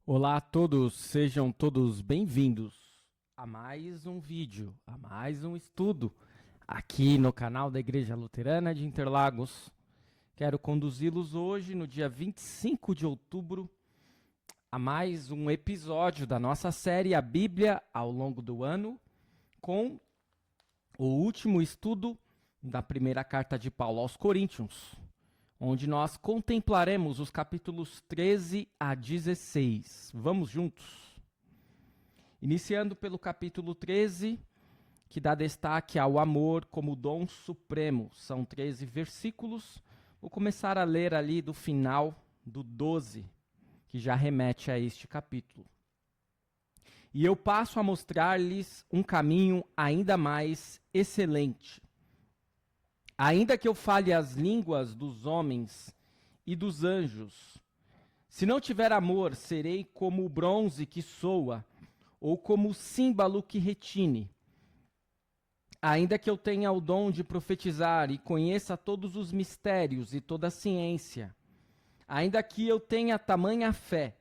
Olá a todos, sejam todos bem-vindos a mais um vídeo, a mais um estudo aqui no canal da Igreja Luterana de Interlagos. Quero conduzi-los hoje, no dia 25 de outubro, a mais um episódio da nossa série A Bíblia ao longo do ano, com o último estudo da primeira carta de Paulo aos Coríntios, onde nós contemplaremos os capítulos 13 a 16. Vamos juntos? Iniciando pelo capítulo 13, que dá destaque ao amor como dom supremo. São 13 versículos. Vou começar a ler ali do final do 12, que já remete a este capítulo. E eu passo a mostrar-lhes um caminho ainda mais excelente. Ainda que eu fale as línguas dos homens e dos anjos, se não tiver amor, serei como o bronze que soa, ou como o símbolo que retine. Ainda que eu tenha o dom de profetizar e conheça todos os mistérios e toda a ciência, ainda que eu tenha tamanha fé,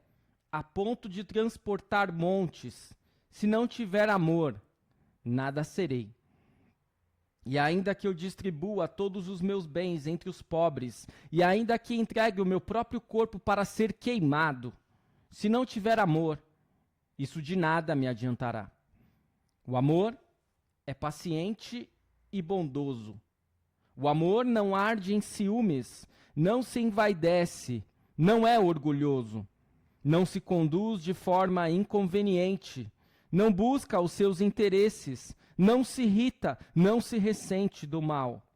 a ponto de transportar montes, se não tiver amor, nada serei. E ainda que eu distribua todos os meus bens entre os pobres, e ainda que entregue o meu próprio corpo para ser queimado, se não tiver amor, isso de nada me adiantará. O amor é paciente e bondoso. O amor não arde em ciúmes, não se envaidece, não é orgulhoso, não se conduz de forma inconveniente, não busca os seus interesses, não se irrita, não se ressente do mal.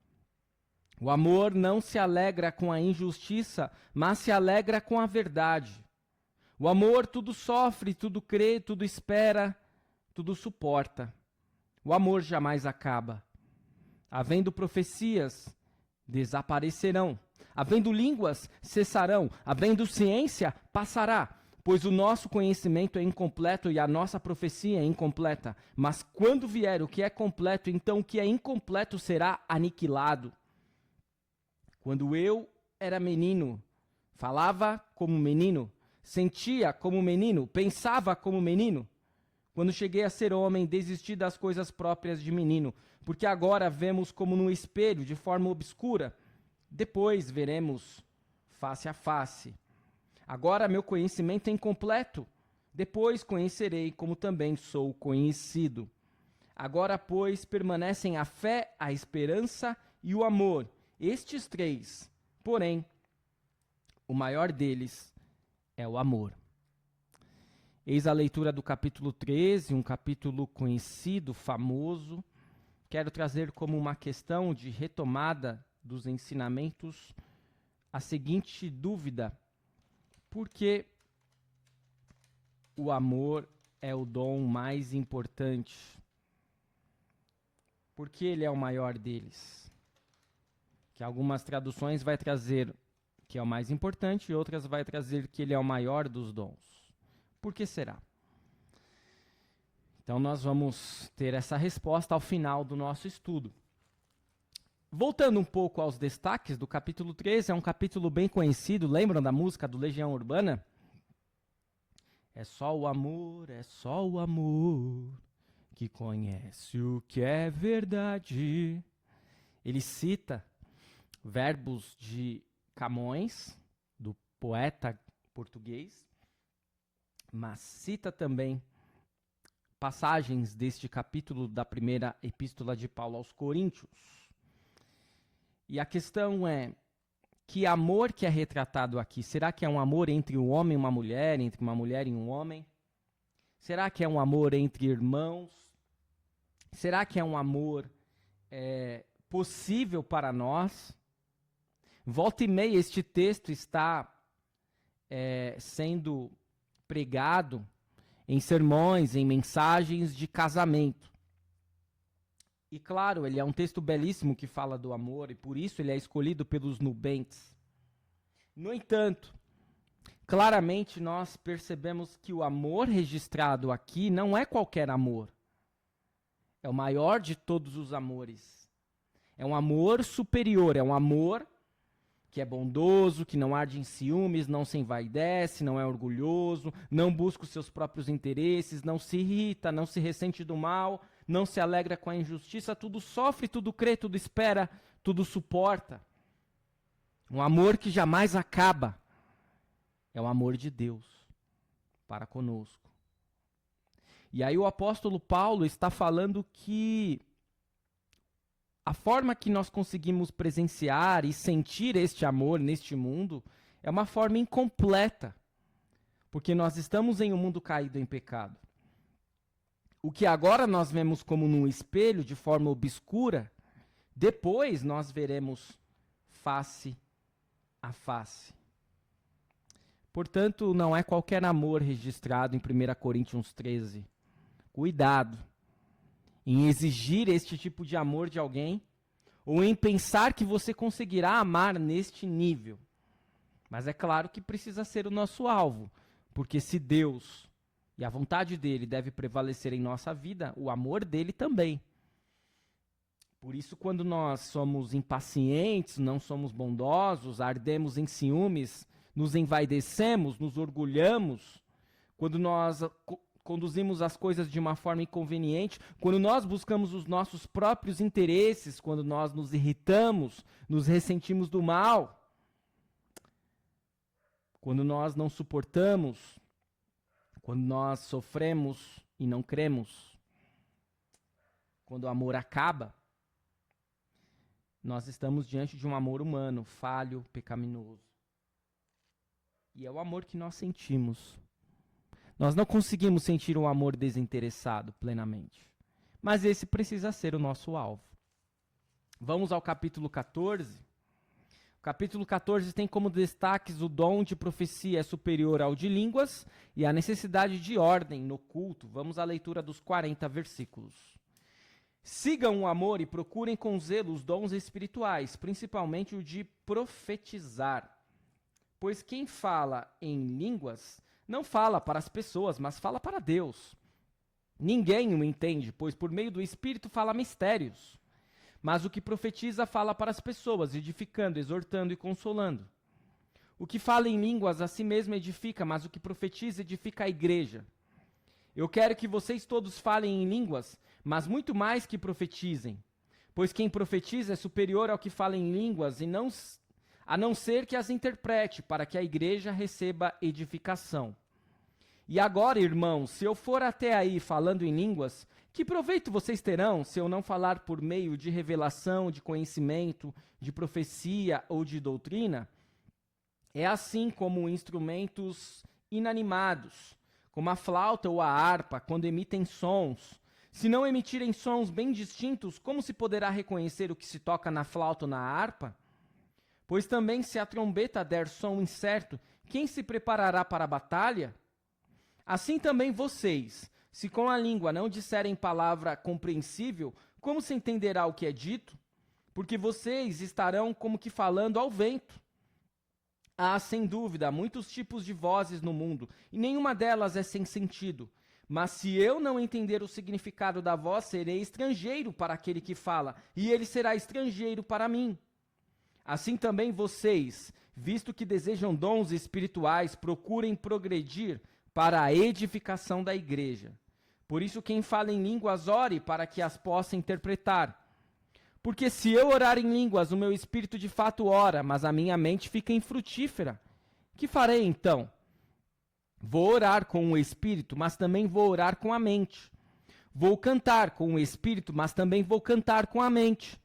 O amor não se alegra com a injustiça, mas se alegra com a verdade. O amor tudo sofre, tudo crê, tudo espera, tudo suporta. O amor jamais acaba. Havendo profecias, desaparecerão. Havendo línguas, cessarão. Havendo ciência, passará. Pois o nosso conhecimento é incompleto e a nossa profecia é incompleta. Mas quando vier o que é completo, então o que é incompleto será aniquilado. Quando eu era menino, falava como menino, sentia como menino, pensava como menino. Quando cheguei a ser homem, desisti das coisas próprias de menino, porque agora vemos como no espelho, de forma obscura. Depois veremos face a face. Agora meu conhecimento é incompleto. Depois conhecerei como também sou conhecido. Agora, pois, permanecem a fé, a esperança e o amor. Estes três, porém, o maior deles é o amor. Eis a leitura do capítulo 13, um capítulo conhecido, famoso. Quero trazer como uma questão de retomada dos ensinamentos a seguinte dúvida: por que o amor é o dom mais importante? Por que ele é o maior deles? Que algumas traduções vai trazer que é o mais importante e outras vai trazer que ele é o maior dos dons. Por que será? Então nós vamos ter essa resposta ao final do nosso estudo. Voltando um pouco aos destaques do capítulo 13, é um capítulo bem conhecido, lembram da música do Legião Urbana? É só o amor que conhece o que é verdade. Ele cita verbos de Camões, do poeta português, mas cita também passagens deste capítulo da primeira epístola de Paulo aos Coríntios. E a questão é, que amor que é retratado aqui? Será que é um amor entre um homem e uma mulher, entre uma mulher e um homem? Será que é um amor entre irmãos? Será que é um amor possível para nós? Volta e meia este texto está sendo pregado em sermões, em mensagens de casamento. E claro, ele é um texto belíssimo que fala do amor e por isso ele é escolhido pelos nubentes. No entanto, claramente nós percebemos que o amor registrado aqui não é qualquer amor. É o maior de todos os amores. É um amor superior, é um amor que é bondoso, que não arde em ciúmes, não se envaidece, não é orgulhoso, não busca os seus próprios interesses, não se irrita, não se ressente do mal, não se alegra com a injustiça, tudo sofre, tudo crê, tudo espera, tudo suporta. Um amor que jamais acaba. É o amor de Deus para conosco. E aí o apóstolo Paulo está falando que a forma que nós conseguimos presenciar e sentir este amor neste mundo é uma forma incompleta, porque nós estamos em um mundo caído em pecado. O que agora nós vemos como num espelho, de forma obscura, depois nós veremos face a face. Portanto, não é qualquer amor registrado em 1 Coríntios 13. Cuidado em exigir este tipo de amor de alguém ou em pensar que você conseguirá amar neste nível. Mas é claro que precisa ser o nosso alvo, porque se Deus e a vontade dele deve prevalecer em nossa vida, o amor dele também. Por isso, quando nós somos impacientes, não somos bondosos, ardemos em ciúmes, nos envaidecemos, nos orgulhamos, quando nós conduzimos as coisas de uma forma inconveniente, quando nós buscamos os nossos próprios interesses, quando nós nos irritamos, nos ressentimos do mal, quando nós não suportamos, quando nós sofremos e não cremos, quando o amor acaba, nós estamos diante de um amor humano, falho, pecaminoso. E é o amor que nós sentimos. Nós não conseguimos sentir um amor desinteressado plenamente. Mas esse precisa ser o nosso alvo. Vamos ao capítulo 14. O capítulo 14 tem como destaques o dom de profecia é superior ao de línguas e a necessidade de ordem no culto. Vamos à leitura dos 40 versículos. Sigam o amor e procurem com zelo os dons espirituais, principalmente o de profetizar. Pois quem fala em línguas não fala para as pessoas, mas fala para Deus. Ninguém o entende, pois por meio do Espírito fala mistérios. Mas o que profetiza fala para as pessoas, edificando, exortando e consolando. O que fala em línguas a si mesmo edifica, mas o que profetiza edifica a igreja. Eu quero que vocês todos falem em línguas, mas muito mais que profetizem. Pois quem profetiza é superior ao que fala em línguas, a não ser que as interprete, para que a igreja receba edificação. E agora, irmãos, se eu for até aí falando em línguas, que proveito vocês terão se eu não falar por meio de revelação, de conhecimento, de profecia ou de doutrina? É assim como instrumentos inanimados, como a flauta ou a harpa, quando emitem sons. Se não emitirem sons bem distintos, como se poderá reconhecer o que se toca na flauta ou na harpa? Pois também se a trombeta der som incerto, quem se preparará para a batalha? Assim também vocês, se com a língua não disserem palavra compreensível, como se entenderá o que é dito? Porque vocês estarão como que falando ao vento. Há, sem dúvida, muitos tipos de vozes no mundo, e nenhuma delas é sem sentido. Mas se eu não entender o significado da voz, serei estrangeiro para aquele que fala, e ele será estrangeiro para mim. Assim também vocês, visto que desejam dons espirituais, procurem progredir para a edificação da igreja. Por isso, quem fala em línguas, ore para que as possa interpretar. Porque se eu orar em línguas, o meu espírito de fato ora, mas a minha mente fica infrutífera. Que farei então? Vou orar com o espírito, mas também vou orar com a mente. Vou cantar com o espírito, mas também vou cantar com a mente.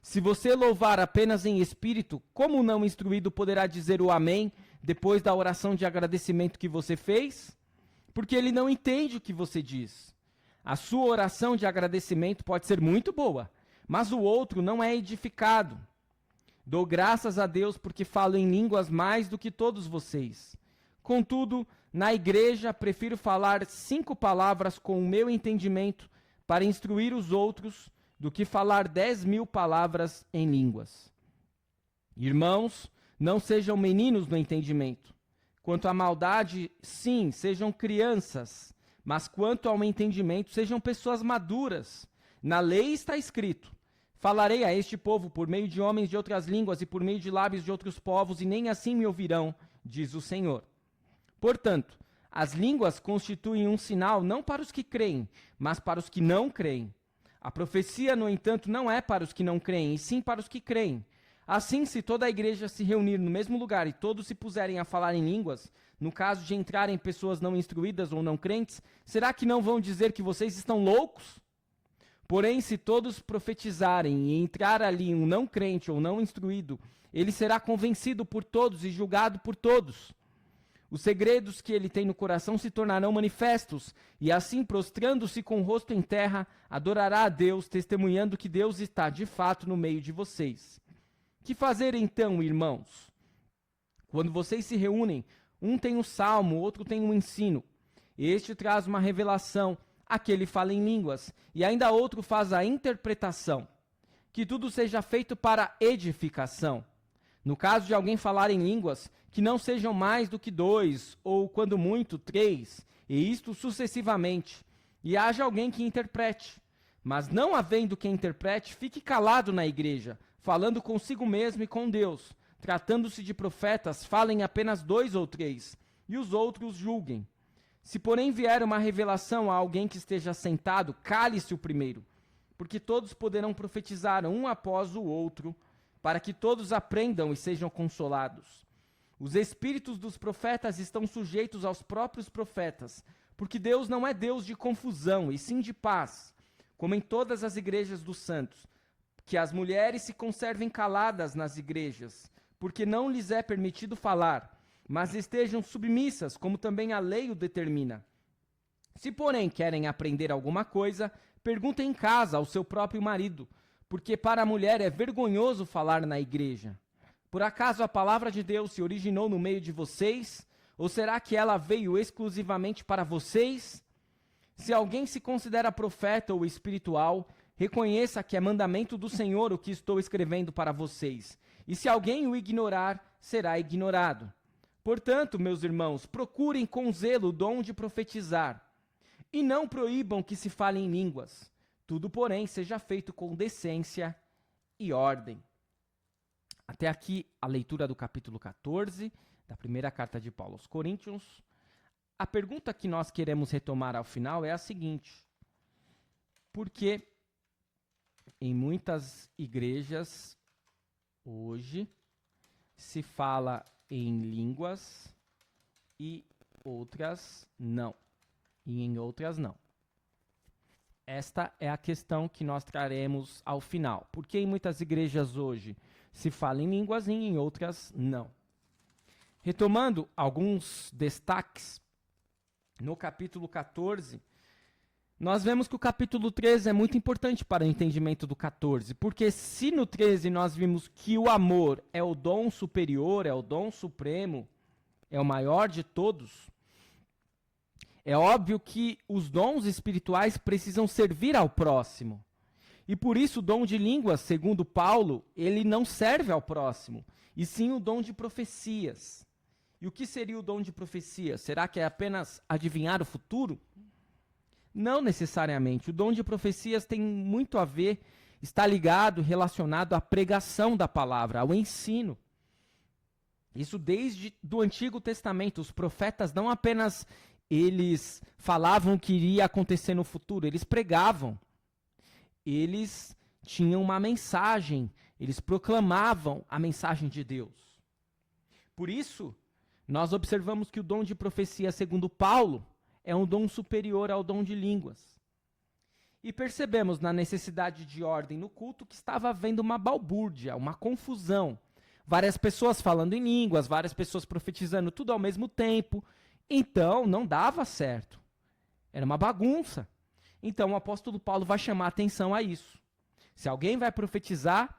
Se você louvar apenas em espírito, como o não instruído poderá dizer o amém depois da oração de agradecimento que você fez? Porque ele não entende o que você diz. A sua oração de agradecimento pode ser muito boa, mas o outro não é edificado. Dou graças a Deus porque falo em línguas mais do que todos vocês. Contudo, na igreja prefiro falar 5 palavras com o meu entendimento para instruir os outros do que falar 10.000 palavras em línguas. Irmãos, não sejam meninos no entendimento. Quanto à maldade, sim, sejam crianças, mas quanto ao entendimento, sejam pessoas maduras. Na lei está escrito: Falarei a este povo por meio de homens de outras línguas e por meio de lábios de outros povos, e nem assim me ouvirão, diz o Senhor. Portanto, as línguas constituem um sinal não para os que creem, mas para os que não creem. A profecia, no entanto, não é para os que não creem, e sim para os que creem. Assim, se toda a igreja se reunir no mesmo lugar e todos se puserem a falar em línguas, no caso de entrarem pessoas não instruídas ou não crentes, será que não vão dizer que vocês estão loucos? Porém, se todos profetizarem e entrar ali um não crente ou não instruído, ele será convencido por todos e julgado por todos. Os segredos que ele tem no coração se tornarão manifestos, e assim, prostrando-se com o rosto em terra, adorará a Deus, testemunhando que Deus está de fato no meio de vocês. Que fazer então, irmãos? Quando vocês se reúnem, um tem um salmo, outro tem um ensino. Este traz uma revelação, aquele fala em línguas, e ainda outro faz a interpretação. Que tudo seja feito para edificação. No caso de alguém falar em línguas, que não sejam mais do que 2, ou quando muito, 3, e isto sucessivamente. E haja alguém que interprete. Mas não havendo quem interprete, fique calado na igreja, falando consigo mesmo e com Deus. Tratando-se de profetas, falem apenas 2 ou 3, e os outros julguem. Se porém vier uma revelação a alguém que esteja sentado, cale-se o primeiro, porque todos poderão profetizar um após o outro, para que todos aprendam e sejam consolados. Os espíritos dos profetas estão sujeitos aos próprios profetas, porque Deus não é Deus de confusão, e sim de paz, como em todas as igrejas dos santos. Que as mulheres se conservem caladas nas igrejas, porque não lhes é permitido falar, mas estejam submissas, como também a lei o determina. Se, porém, querem aprender alguma coisa, perguntem em casa ao seu próprio marido, porque para a mulher é vergonhoso falar na igreja. Por acaso a palavra de Deus se originou no meio de vocês? Ou será que ela veio exclusivamente para vocês? Se alguém se considera profeta ou espiritual, reconheça que é mandamento do Senhor o que estou escrevendo para vocês. E se alguém o ignorar, será ignorado. Portanto, meus irmãos, procurem com zelo o dom de profetizar, e não proíbam que se fale em línguas. Tudo, porém, seja feito com decência e ordem. Até aqui a leitura do capítulo 14, da primeira carta de Paulo aos Coríntios. A pergunta que nós queremos retomar ao final é a seguinte: por que em muitas igrejas hoje se fala em línguas e outras não? E em outras não. Esta é a questão que nós traremos ao final. Por que em muitas igrejas hoje se fala em línguas e em outras não? Retomando alguns destaques, no capítulo 14, nós vemos que o capítulo 13 é muito importante para o entendimento do 14, porque se no 13 nós vimos que o amor é o dom superior, é o dom supremo, é o maior de todos, é óbvio que os dons espirituais precisam servir ao próximo. E por isso o dom de línguas, segundo Paulo, ele não serve ao próximo, e sim o dom de profecias. E o que seria o dom de profecia? Será que é apenas adivinhar o futuro? Não necessariamente. O dom de profecias tem muito a ver, está ligado, relacionado à pregação da palavra, ao ensino. Isso desde do Antigo Testamento. Os profetas não apenas eles falavam o que iria acontecer no futuro, eles pregavam. Eles tinham uma mensagem, eles proclamavam a mensagem de Deus. Por isso, nós observamos que o dom de profecia, segundo Paulo, é um dom superior ao dom de línguas. E percebemos na necessidade de ordem no culto que estava havendo uma balbúrdia, uma confusão. Várias pessoas falando em línguas, várias pessoas profetizando tudo ao mesmo tempo. Então, não dava certo. Era uma bagunça. Então, o apóstolo Paulo vai chamar atenção a isso. Se alguém vai profetizar,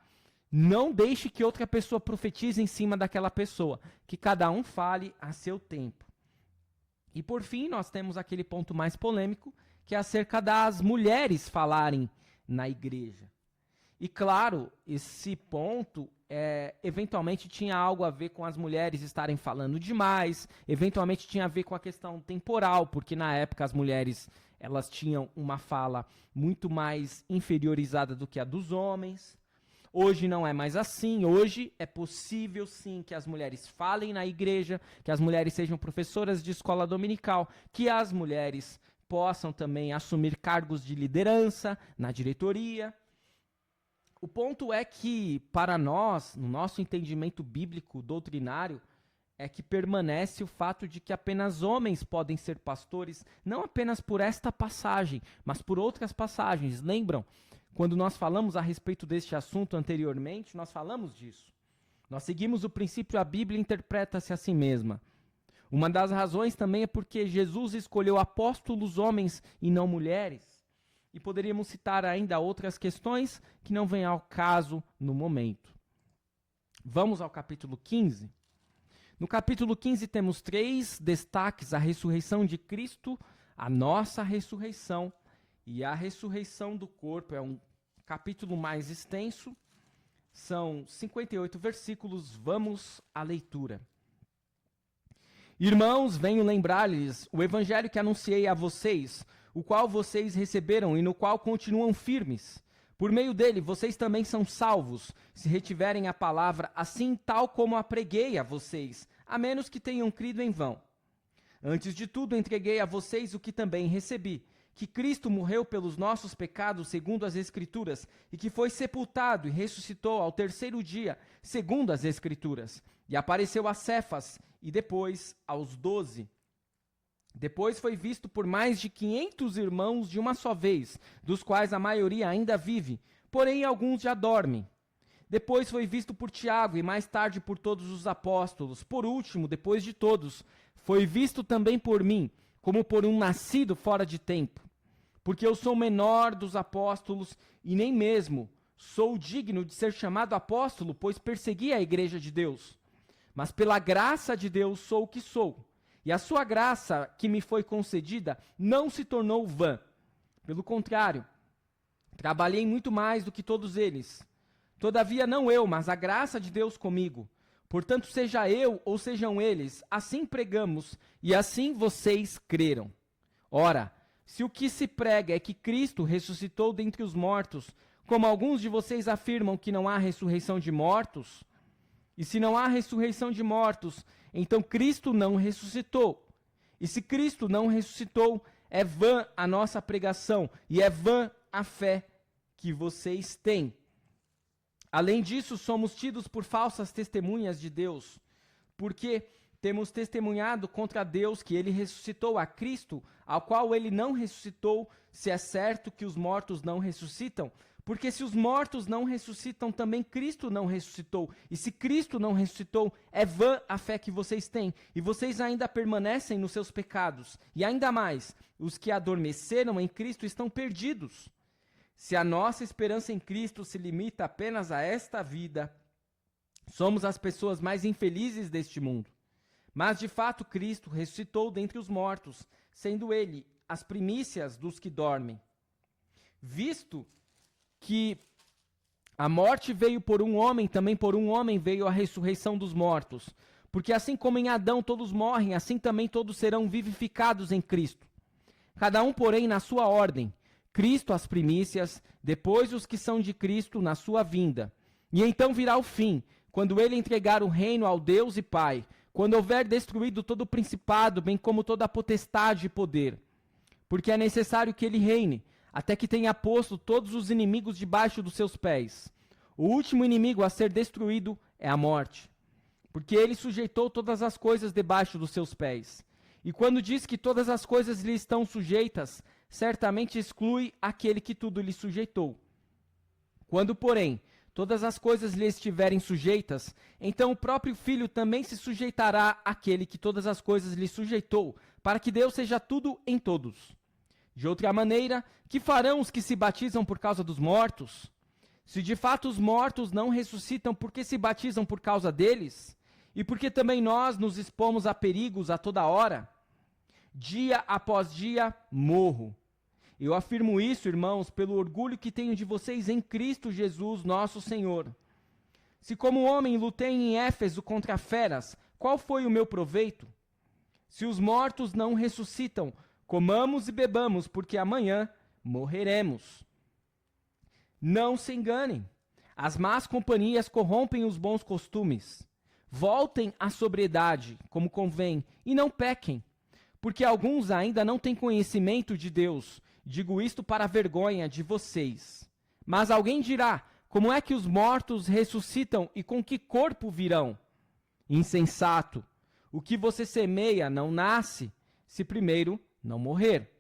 não deixe que outra pessoa profetize em cima daquela pessoa. Que cada um fale a seu tempo. E por fim, nós temos aquele ponto mais polêmico, que é acerca das mulheres falarem na igreja. E claro, esse ponto eventualmente tinha algo a ver com as mulheres estarem falando demais, eventualmente tinha a ver com a questão temporal, porque na época as mulheres elas tinham uma fala muito mais inferiorizada do que a dos homens. Hoje não é mais assim, hoje é possível sim que as mulheres falem na igreja, que as mulheres sejam professoras de escola dominical, que as mulheres possam também assumir cargos de liderança na diretoria. O ponto é que, para nós, no nosso entendimento bíblico, doutrinário, é que permanece o fato de que apenas homens podem ser pastores, não apenas por esta passagem, mas por outras passagens. Lembram? Quando nós falamos a respeito deste assunto anteriormente, nós falamos disso. Nós seguimos o princípio, a Bíblia interpreta-se a si mesma. Uma das razões também é porque Jesus escolheu apóstolos homens e não mulheres. E poderíamos citar ainda outras questões que não vêm ao caso no momento. Vamos ao capítulo 15. No capítulo 15 temos 3 destaques: a ressurreição de Cristo, a nossa ressurreição e a ressurreição do corpo. É um capítulo mais extenso, são 58 versículos. Vamos à leitura. Irmãos, venho lembrar-lhes o evangelho que anunciei a vocês, o qual vocês receberam e no qual continuam firmes. Por meio dele, vocês também são salvos, se retiverem a palavra assim tal como a preguei a vocês, a menos que tenham crido em vão. Antes de tudo, entreguei a vocês o que também recebi, que Cristo morreu pelos nossos pecados segundo as Escrituras, e que foi sepultado e ressuscitou ao 3º dia, segundo as Escrituras, e apareceu a Cefas e depois aos 12. Depois foi visto por mais de 500 irmãos de uma só vez, dos quais a maioria ainda vive, porém alguns já dormem. Depois foi visto por Tiago e mais tarde por todos os apóstolos. Por último, depois de todos, foi visto também por mim, como por um nascido fora de tempo. Porque eu sou o menor dos apóstolos e nem mesmo sou digno de ser chamado apóstolo, pois persegui a igreja de Deus. Mas pela graça de Deus sou o que sou. E a sua graça que me foi concedida não se tornou vã. Pelo contrário, trabalhei muito mais do que todos eles. Todavia não eu, mas a graça de Deus comigo. Portanto, seja eu ou sejam eles, assim pregamos e assim vocês creram. Ora, se o que se prega é que Cristo ressuscitou dentre os mortos, como alguns de vocês afirmam que não há ressurreição de mortos, e se não há ressurreição de mortos, então Cristo não ressuscitou. E se Cristo não ressuscitou, é vã a nossa pregação e é vã a fé que vocês têm. Além disso, somos tidos por falsas testemunhas de Deus, porque temos testemunhado contra Deus que ele ressuscitou a Cristo, ao qual ele não ressuscitou, se é certo que os mortos não ressuscitam. Porque se os mortos não ressuscitam, também Cristo não ressuscitou. E se Cristo não ressuscitou, é vã a fé que vocês têm. E vocês ainda permanecem nos seus pecados. E ainda mais, os que adormeceram em Cristo estão perdidos. Se a nossa esperança em Cristo se limita apenas a esta vida, somos as pessoas mais infelizes deste mundo. Mas de fato Cristo ressuscitou dentre os mortos, sendo ele as primícias dos que dormem. Visto que a morte veio por um homem, também por um homem veio a ressurreição dos mortos. Porque assim como em Adão todos morrem, assim também todos serão vivificados em Cristo. Cada um, porém, na sua ordem. Cristo as primícias, depois os que são de Cristo na sua vinda. E então virá o fim, quando ele entregar o reino ao Deus e Pai, quando houver destruído todo o principado, bem como toda a potestade e poder. Porque é necessário que ele reine, até que tenha posto todos os inimigos debaixo dos seus pés. O último inimigo a ser destruído é a morte, porque ele sujeitou todas as coisas debaixo dos seus pés. E quando diz que todas as coisas lhe estão sujeitas, certamente exclui aquele que tudo lhe sujeitou. Quando, porém, todas as coisas lhe estiverem sujeitas, então o próprio Filho também se sujeitará àquele que todas as coisas lhe sujeitou, para que Deus seja tudo em todos. De outra maneira, que farão os que se batizam por causa dos mortos? Se de fato os mortos não ressuscitam, por que se batizam por causa deles? E porque também nós nos expomos a perigos a toda hora? Dia após dia morro. Eu afirmo isso, irmãos, pelo orgulho que tenho de vocês em Cristo Jesus, nosso Senhor. Se como homem lutei em Éfeso contra feras, qual foi o meu proveito? Se os mortos não ressuscitam, comamos e bebamos, porque amanhã morreremos. Não se enganem. As más companhias corrompem os bons costumes. Voltem à sobriedade, como convém, e não pequem, porque alguns ainda não têm conhecimento de Deus. Digo isto para a vergonha de vocês. Mas alguém dirá, como é que os mortos ressuscitam e com que corpo virão? Insensato, o que você semeia não nasce, se primeiro não morrer.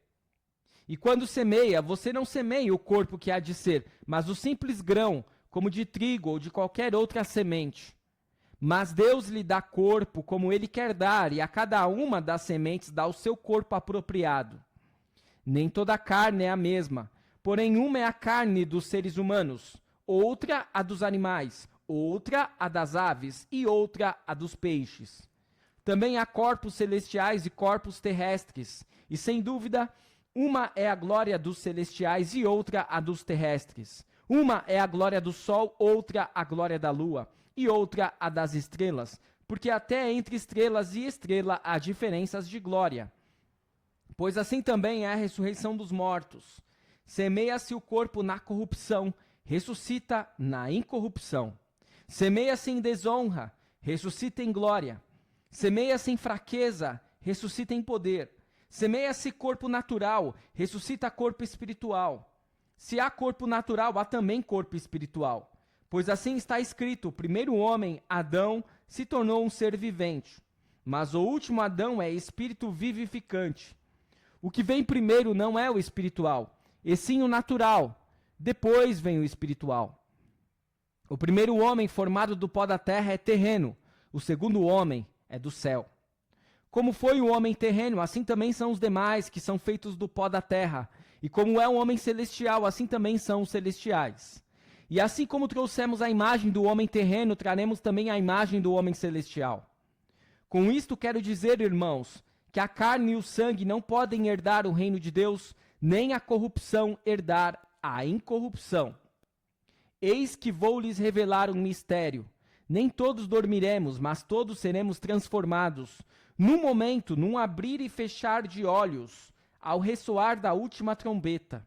E quando semeia, você não semeia o corpo que há de ser, mas o simples grão, como de trigo ou de qualquer outra semente. Mas Deus lhe dá corpo como Ele quer dar, e a cada uma das sementes dá o seu corpo apropriado. Nem toda a carne é a mesma, porém uma é a carne dos seres humanos, outra a dos animais, outra a das aves e outra a dos peixes. Também há corpos celestiais e corpos terrestres, e sem dúvida, uma é a glória dos celestiais e outra a dos terrestres. Uma é a glória do sol, outra a glória da lua, e outra a das estrelas, porque até entre estrelas e estrela há diferenças de glória. Pois assim também é a ressurreição dos mortos. Semeia-se o corpo na corrupção, ressuscita na incorrupção. Semeia-se em desonra, ressuscita em glória. Semeia-se em fraqueza, ressuscita em poder. Semeia-se corpo natural, ressuscita corpo espiritual. Se há corpo natural, há também corpo espiritual. Pois assim está escrito, o primeiro homem, Adão, se tornou um ser vivente. Mas o último Adão é espírito vivificante. O que vem primeiro não é o espiritual, e sim o natural. Depois vem o espiritual. O primeiro homem formado do pó da terra é terreno. O segundo homem é do céu. Como foi o homem terreno, assim também são os demais, que são feitos do pó da terra. E como é o homem celestial, assim também são os celestiais. E assim como trouxemos a imagem do homem terreno, traremos também a imagem do homem celestial. Com isto quero dizer, irmãos, que a carne e o sangue não podem herdar o reino de Deus, nem a corrupção herdar a incorrupção. Eis que vou lhes revelar um mistério. Nem todos dormiremos, mas todos seremos transformados. Num momento, num abrir e fechar de olhos, ao ressoar da última trombeta.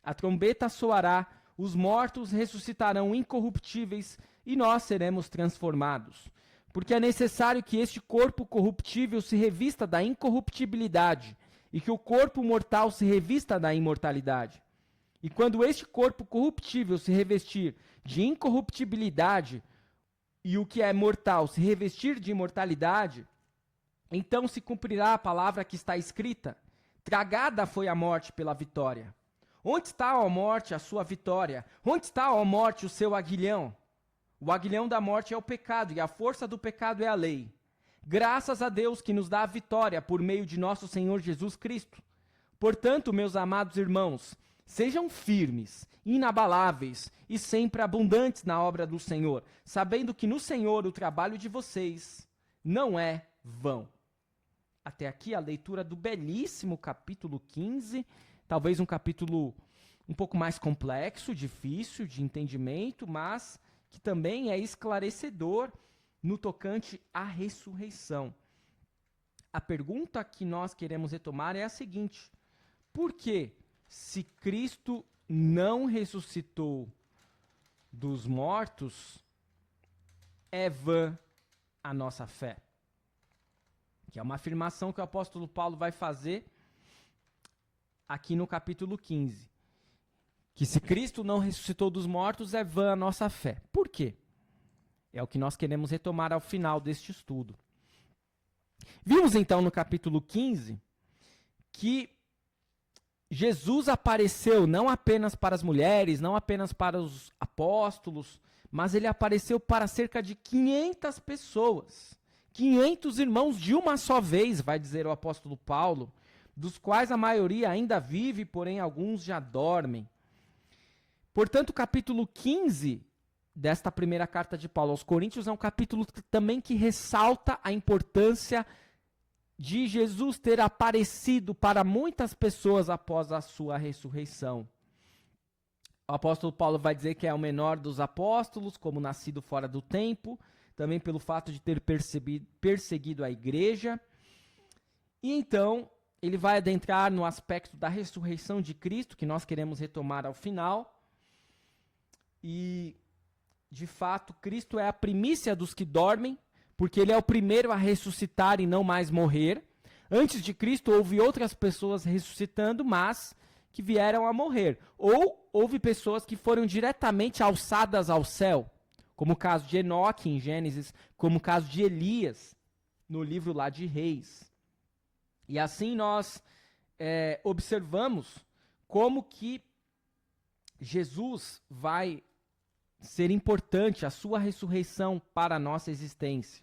A trombeta soará, os mortos ressuscitarão incorruptíveis e nós seremos transformados. Porque é necessário que este corpo corruptível se revista da incorruptibilidade e que o corpo mortal se revista da imortalidade. E quando este corpo corruptível se revestir de incorruptibilidade e o que é mortal se revestir de imortalidade, então se cumprirá a palavra que está escrita: tragada foi a morte pela vitória. Onde está, ó morte, a sua vitória? Onde está, ó morte, o seu aguilhão? O aguilhão da morte é o pecado, e a força do pecado é a lei. Graças a Deus que nos dá a vitória por meio de nosso Senhor Jesus Cristo. Portanto, meus amados irmãos, sejam firmes, inabaláveis e sempre abundantes na obra do Senhor, sabendo que no Senhor o trabalho de vocês não é vão. Até aqui a leitura do belíssimo capítulo 15, talvez um capítulo um pouco mais complexo, difícil de entendimento, mas que também é esclarecedor no tocante à ressurreição. A pergunta que nós queremos retomar é a seguinte: por que, se Cristo não ressuscitou dos mortos, é vã a nossa fé? Que é uma afirmação que o apóstolo Paulo vai fazer aqui no capítulo 15. Que se Cristo não ressuscitou dos mortos, é vã a nossa fé. Por quê? É o que nós queremos retomar ao final deste estudo. Vimos então no capítulo 15 que Jesus apareceu não apenas para as mulheres, não apenas para os apóstolos, mas ele apareceu para cerca de 500 pessoas. 500 irmãos de uma só vez, vai dizer o apóstolo Paulo, dos quais a maioria ainda vive, porém alguns já dormem. Portanto, o capítulo 15 desta primeira carta de Paulo aos Coríntios é um capítulo também que ressalta a importância de Jesus ter aparecido para muitas pessoas após a sua ressurreição. O apóstolo Paulo vai dizer que é o menor dos apóstolos, como nascido fora do tempo, também pelo fato de ter perseguido a igreja. E então, ele vai adentrar no aspecto da ressurreição de Cristo, que nós queremos retomar ao final. E, de fato, Cristo é a primícia dos que dormem, porque ele é o primeiro a ressuscitar e não mais morrer. Antes de Cristo, houve outras pessoas ressuscitando, mas que vieram a morrer. Ou houve pessoas que foram diretamente alçadas ao céu, como o caso de Enoque em Gênesis, como o caso de Elias no livro lá de Reis. E assim nós observamos como que Jesus vai ser importante, a sua ressurreição para a nossa existência.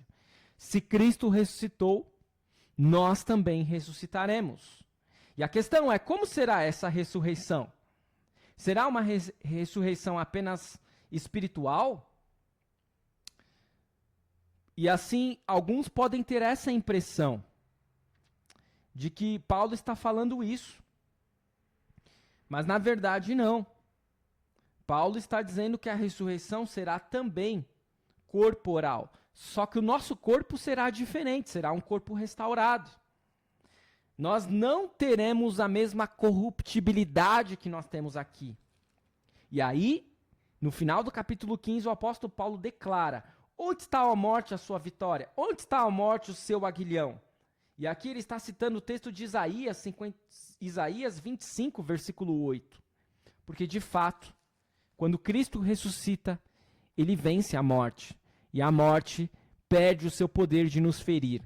Se Cristo ressuscitou, nós também ressuscitaremos. E a questão é, como será essa ressurreição? Será uma ressurreição apenas espiritual? E assim, alguns podem ter essa impressão de que Paulo está falando isso. Mas na verdade não. Paulo está dizendo que a ressurreição será também corporal. Só que o nosso corpo será diferente, será um corpo restaurado. Nós não teremos a mesma corruptibilidade que nós temos aqui. E aí, no final do capítulo 15, o apóstolo Paulo declara: onde está a morte, a sua vitória? Onde está a morte, o seu aguilhão? E aqui ele está citando o texto de Isaías 25, versículo 8. Porque, de fato, quando Cristo ressuscita, ele vence a morte. E a morte perde o seu poder de nos ferir.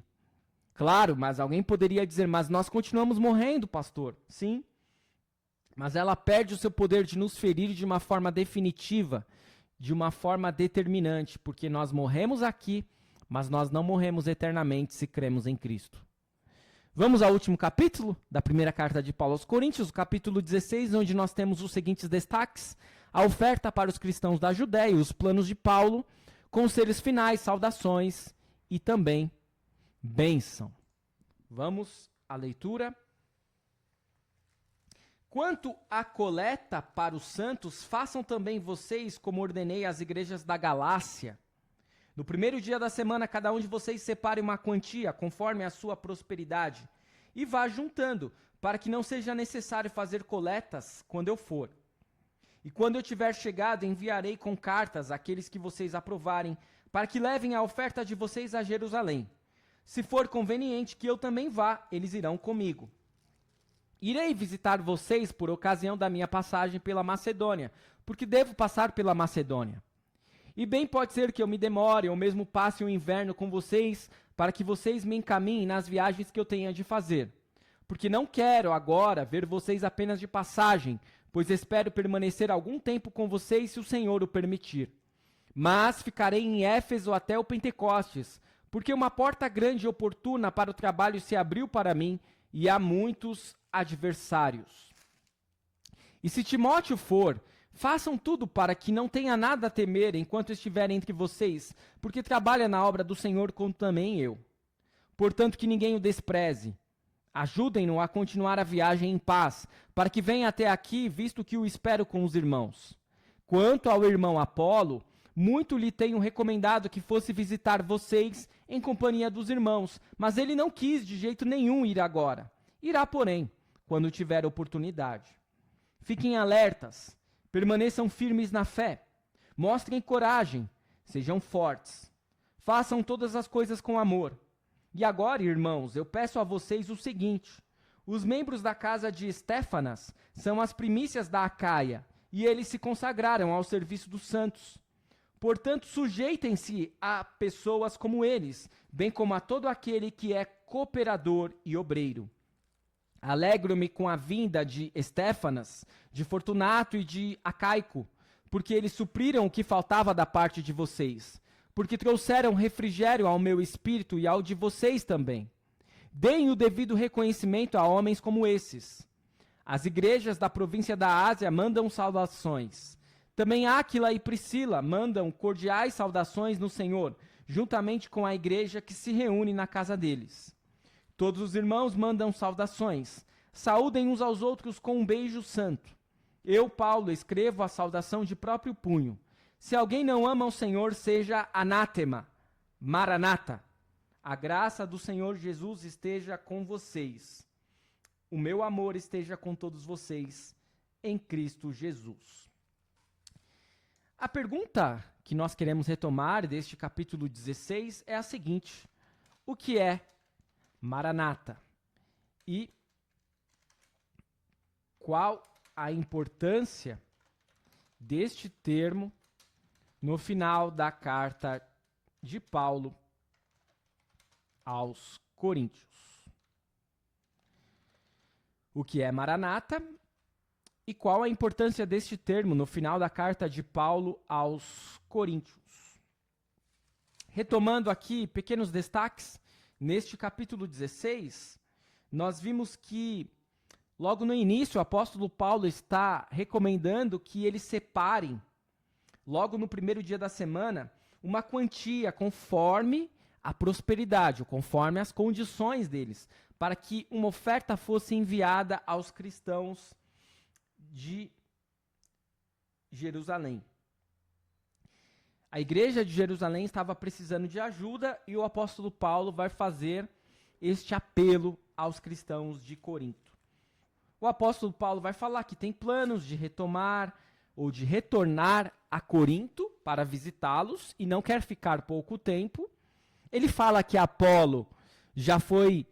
Claro, mas alguém poderia dizer, mas nós continuamos morrendo, pastor. Sim, mas ela perde o seu poder de nos ferir de uma forma definitiva, de uma forma determinante, porque nós morremos aqui, mas nós não morremos eternamente se cremos em Cristo. Vamos ao último capítulo da primeira carta de Paulo aos Coríntios, o capítulo 16, onde nós temos os seguintes destaques: a oferta para os cristãos da Judéia, os planos de Paulo, conselhos finais, saudações e também bênção. Vamos à leitura. Quanto à coleta para os santos, façam também vocês como ordenei às igrejas da Galácia. No primeiro dia da semana, cada um de vocês separe uma quantia, conforme a sua prosperidade, e vá juntando, para que não seja necessário fazer coletas quando eu for. E quando eu tiver chegado, enviarei com cartas aqueles que vocês aprovarem, para que levem a oferta de vocês a Jerusalém. Se for conveniente que eu também vá, eles irão comigo. Irei visitar vocês por ocasião da minha passagem pela Macedônia, porque devo passar pela Macedônia. E bem pode ser que eu me demore, ou mesmo passe o inverno com vocês, para que vocês me encaminhem nas viagens que eu tenha de fazer. Porque não quero agora ver vocês apenas de passagem, pois espero permanecer algum tempo com vocês se o Senhor o permitir. Mas ficarei em Éfeso até o Pentecostes, porque uma porta grande e oportuna para o trabalho se abriu para mim, e há muitos adversários. E se Timóteo for, façam tudo para que não tenha nada a temer enquanto estiver entre vocês, porque trabalha na obra do Senhor como também eu. Portanto, que ninguém o despreze. Ajudem-no a continuar a viagem em paz, para que venha até aqui, visto que o espero com os irmãos. Quanto ao irmão Apolo, muito lhe tenho recomendado que fosse visitar vocês em companhia dos irmãos, mas ele não quis de jeito nenhum ir agora. Irá, porém, quando tiver oportunidade. Fiquem alertas, permaneçam firmes na fé, mostrem coragem, sejam fortes. Façam todas as coisas com amor. E agora, irmãos, eu peço a vocês o seguinte: os membros da casa de Estéfanas são as primícias da Acaia, e eles se consagraram ao serviço dos santos. Portanto, sujeitem-se a pessoas como eles, bem como a todo aquele que é cooperador e obreiro. Alegro-me com a vinda de Estéfanas, de Fortunato e de Acaico, porque eles supriram o que faltava da parte de vocês, porque trouxeram refrigério ao meu espírito e ao de vocês também. Deem o devido reconhecimento a homens como esses. As igrejas da província da Ásia mandam saudações. Também Áquila e Priscila mandam cordiais saudações no Senhor, juntamente com a igreja que se reúne na casa deles. Todos os irmãos mandam saudações. Saúdem uns aos outros com um beijo santo. Eu, Paulo, escrevo a saudação de próprio punho. Se alguém não ama o Senhor, seja anátema. Maranata. A graça do Senhor Jesus esteja com vocês. O meu amor esteja com todos vocês em Cristo Jesus. A pergunta que nós queremos retomar deste capítulo 16 é a seguinte: o que é Maranata? E qual a importância deste termo no final da carta de Paulo aos Coríntios? O que é Maranata e qual a importância deste termo no final da carta de Paulo aos Coríntios? Retomando aqui pequenos destaques, neste capítulo 16, nós vimos que logo no início o apóstolo Paulo está recomendando que eles separem, logo no primeiro dia da semana, uma quantia conforme a prosperidade, ou conforme as condições deles, para que uma oferta fosse enviada aos cristãos de Jerusalém. A igreja de Jerusalém estava precisando de ajuda e o apóstolo Paulo vai fazer este apelo aos cristãos de Corinto. O apóstolo Paulo vai falar que tem planos de retomar ou de retornar a Corinto para visitá-los e não quer ficar pouco tempo. Ele fala que Apolo já foi,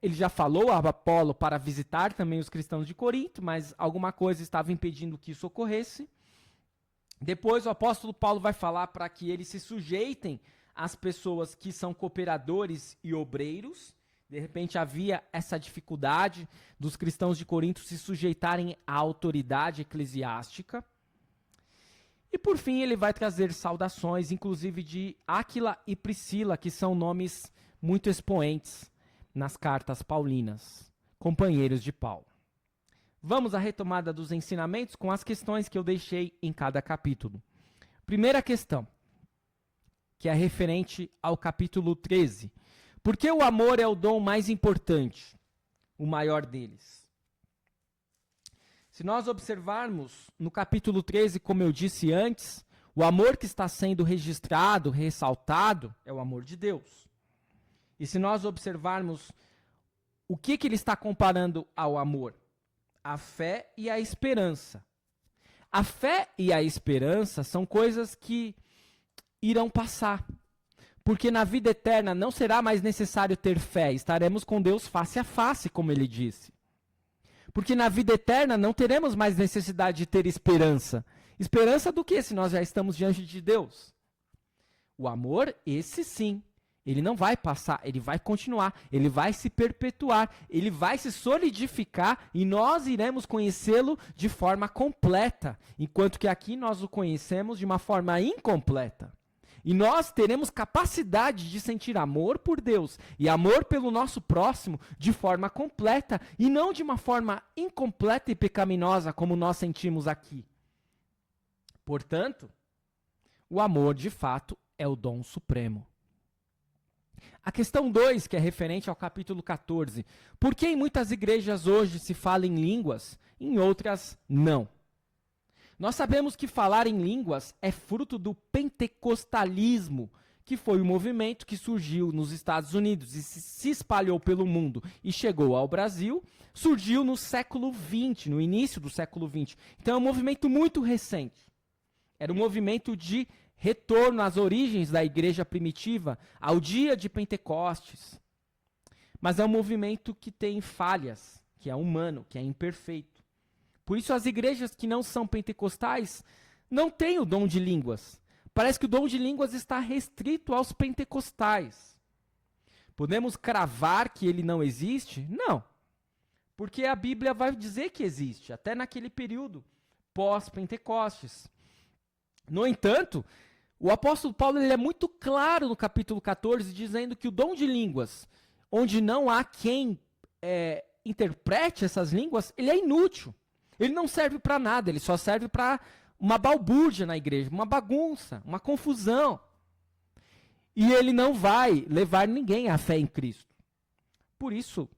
ele já falou a Apolo para visitar também os cristãos de Corinto, mas alguma coisa estava impedindo que isso ocorresse. Depois o apóstolo Paulo vai falar para que eles se sujeitem às pessoas que são cooperadores e obreiros. De repente havia essa dificuldade dos cristãos de Corinto se sujeitarem à autoridade eclesiástica. E por fim ele vai trazer saudações, inclusive de Áquila e Priscila, que são nomes muito expoentes nas cartas paulinas, companheiros de Paulo. Vamos à retomada dos ensinamentos com as questões que eu deixei em cada capítulo. Primeira questão, que é referente ao capítulo 13. Por que o amor é o dom mais importante, o maior deles? Se nós observarmos no capítulo 13, como eu disse antes, o amor que está sendo registrado, ressaltado, é o amor de Deus. E se nós observarmos o que ele está comparando ao amor? A fé e a esperança. A fé e a esperança são coisas que irão passar. Porque na vida eterna não será mais necessário ter fé, estaremos com Deus face a face, como ele disse. Porque na vida eterna não teremos mais necessidade de ter esperança. Esperança do que se nós já estamos diante de Deus? O amor, esse sim, ele não vai passar, ele vai continuar, ele vai se perpetuar, ele vai se solidificar e nós iremos conhecê-lo de forma completa, enquanto que aqui nós o conhecemos de uma forma incompleta. E nós teremos capacidade de sentir amor por Deus e amor pelo nosso próximo de forma completa e não de uma forma incompleta e pecaminosa como nós sentimos aqui. Portanto, o amor de fato é o dom supremo. A questão 2, que é referente ao capítulo 14. Por que em muitas igrejas hoje se fala em línguas, em outras não? Nós sabemos que falar em línguas é fruto do pentecostalismo, que foi um movimento que surgiu nos Estados Unidos e se espalhou pelo mundo e chegou ao Brasil, surgiu no século XX, no início do século XX. Então é um movimento muito recente. Era um movimento de retorno às origens da igreja primitiva, ao dia de Pentecostes. Mas é um movimento que tem falhas, que é humano, que é imperfeito. Por isso as igrejas que não são pentecostais não têm o dom de línguas. Parece que o dom de línguas está restrito aos pentecostais. Podemos cravar que ele não existe? Não. Porque a Bíblia vai dizer que existe, até naquele período pós-Pentecostes. No entanto, o apóstolo Paulo ele é muito claro no capítulo 14, dizendo que o dom de línguas, onde não há quem interprete essas línguas, ele é inútil. Ele não serve para nada, ele só serve para uma balbúrdia na igreja, uma bagunça, uma confusão. E ele não vai levar ninguém à fé em Cristo. Por isso,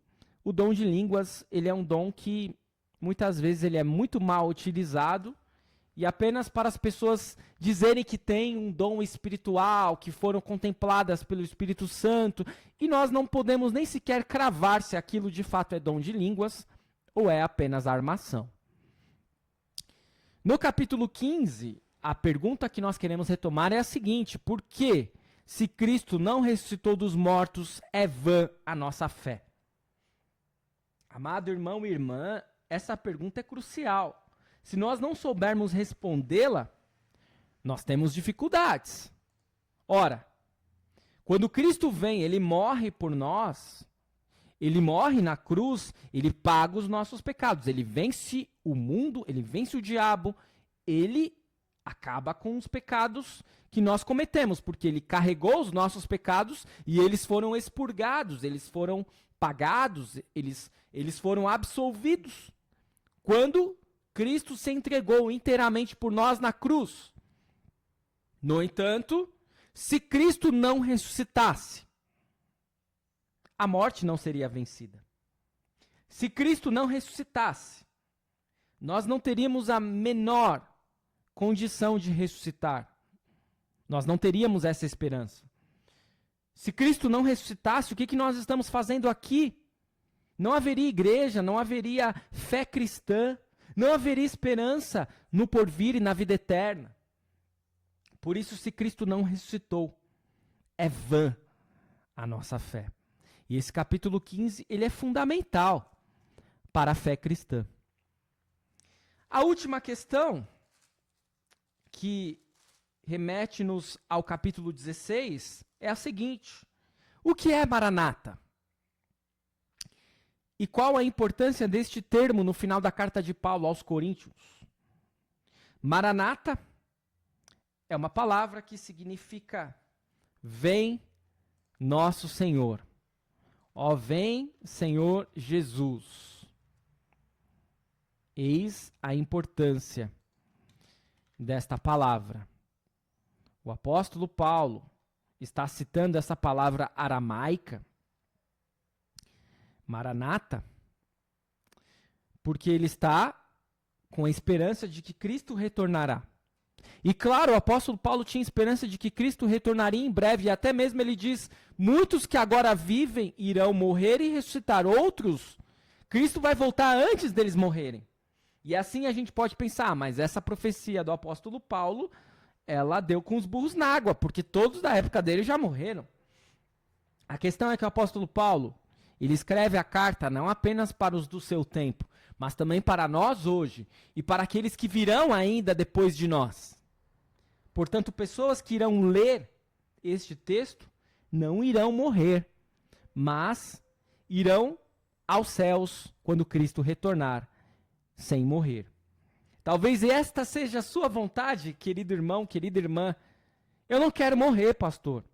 o dom de línguas, ele é um dom que muitas vezes ele é muito mal utilizado e apenas para as pessoas dizerem que têm um dom espiritual, que foram contempladas pelo Espírito Santo, e nós não podemos nem sequer cravar se aquilo de fato é dom de línguas ou é apenas armação. No capítulo 15, a pergunta que nós queremos retomar é a seguinte: por que, se Cristo não ressuscitou dos mortos, é vã a nossa fé? Amado irmão e irmã, essa pergunta é crucial. Se nós não soubermos respondê-la, nós temos dificuldades. Ora, quando Cristo vem, ele morre por nós, ele morre na cruz, ele paga os nossos pecados, ele vence o mundo, ele vence o diabo, ele acaba com os pecados que nós cometemos, porque ele carregou os nossos pecados e eles foram expurgados, eles foram pagados, eles foram absolvidos. Quando Cristo se entregou inteiramente por nós na cruz. No entanto, se Cristo não ressuscitasse, a morte não seria vencida. Se Cristo não ressuscitasse, nós não teríamos a menor condição de ressuscitar. Nós não teríamos essa esperança. Se Cristo não ressuscitasse, o que nós estamos fazendo aqui? Não haveria igreja, não haveria fé cristã, não haveria esperança no porvir e na vida eterna. Por isso, se Cristo não ressuscitou, é vã a nossa fé. E esse capítulo 15, ele é fundamental para a fé cristã. A última questão, que remete-nos ao capítulo 16, é a seguinte: o que é Maranata? E qual a importância deste termo no final da carta de Paulo aos Coríntios? Maranata é uma palavra que significa vem nosso Senhor. Ó, vem Senhor Jesus. Eis a importância desta palavra. O apóstolo Paulo está citando essa palavra aramaica, Maranata, porque ele está com a esperança de que Cristo retornará. E claro, o apóstolo Paulo tinha esperança de que Cristo retornaria em breve, e até mesmo ele diz: muitos que agora vivem irão morrer e ressuscitar, outros, Cristo vai voltar antes deles morrerem. E assim a gente pode pensar, mas essa profecia do apóstolo Paulo, ela deu com os burros na água, porque todos da época dele já morreram. A questão é que o apóstolo Paulo, ele escreve a carta não apenas para os do seu tempo, mas também para nós hoje e para aqueles que virão ainda depois de nós. Portanto, pessoas que irão ler este texto não irão morrer, mas irão aos céus quando Cristo retornar, sem morrer. Talvez esta seja a sua vontade, querido irmão, querida irmã. Eu não quero morrer, pastor.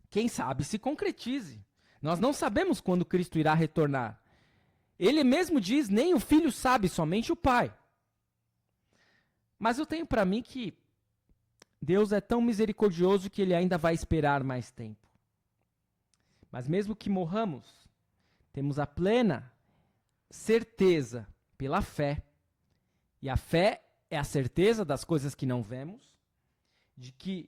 Quem sabe se concretize. Nós não sabemos quando Cristo irá retornar. Ele mesmo diz, nem o filho sabe, somente o pai. Mas eu tenho para mim que Deus é tão misericordioso que ele ainda vai esperar mais tempo. Mas mesmo que morramos, temos a plena certeza pela fé. E a fé é a certeza das coisas que não vemos, de que,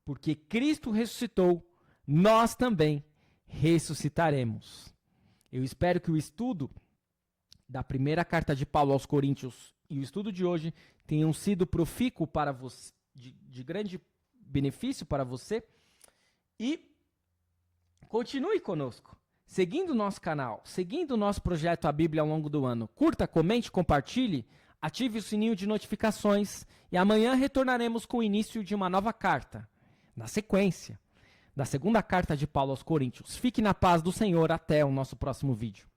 porque Cristo ressuscitou, nós também ressuscitaremos. Eu espero que o estudo da primeira carta de Paulo aos Coríntios e o estudo de hoje tenham sido profícuo para você, de grande benefício para você. E continue conosco, seguindo o nosso canal, seguindo o nosso projeto A Bíblia ao longo do ano. Curta, comente, compartilhe, ative o sininho de notificações e amanhã retornaremos com o início de uma nova carta, na sequência da segunda carta de Paulo aos Coríntios. Fique na paz do Senhor, até o nosso próximo vídeo.